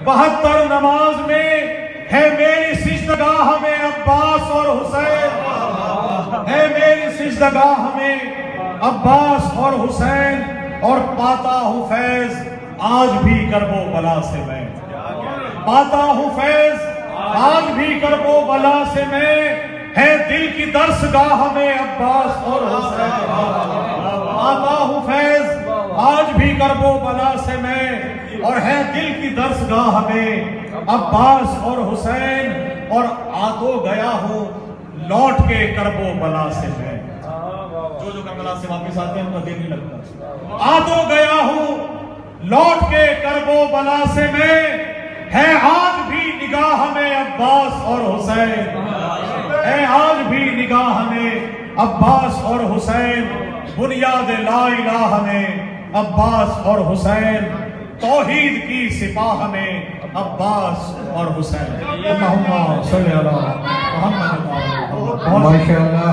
72 नमाज में है मेरी सिजदगाह में अब्बास और हुसैन, है मेरी सिजदगाह में अब्बास और हुसैन, और पाता हूँ फैज आज भी करबो बला से मैं, पाता हूँ फैज आज भी करबो बला से मैं, है दिल की दर्सगाह में अब्बास और हुसैन, पाता हूँ फैज आज भी करबो बला से मैं, और है दिल की दर्सगाह में अब्बास और हुसैन, और आ तो गया हूँ लौट के करबो बला से मैं। जो करबला से वापस आते हैं उनका दिल नहीं लगता। आ तो गया हूँ लौट के करबो बला से मैं, है आज भी निगाह में अब्बास और हुसैन, है आज भी निगाह में अब्बास और हुसैन, बुनियाद ला इलाहा में अब्बास और हुसैन, तौहीद की सिपाह में अब्बास और हुसैन। अल्लाहुम्मा सल्ली अला मुहम्मद। माशाअल्लाह।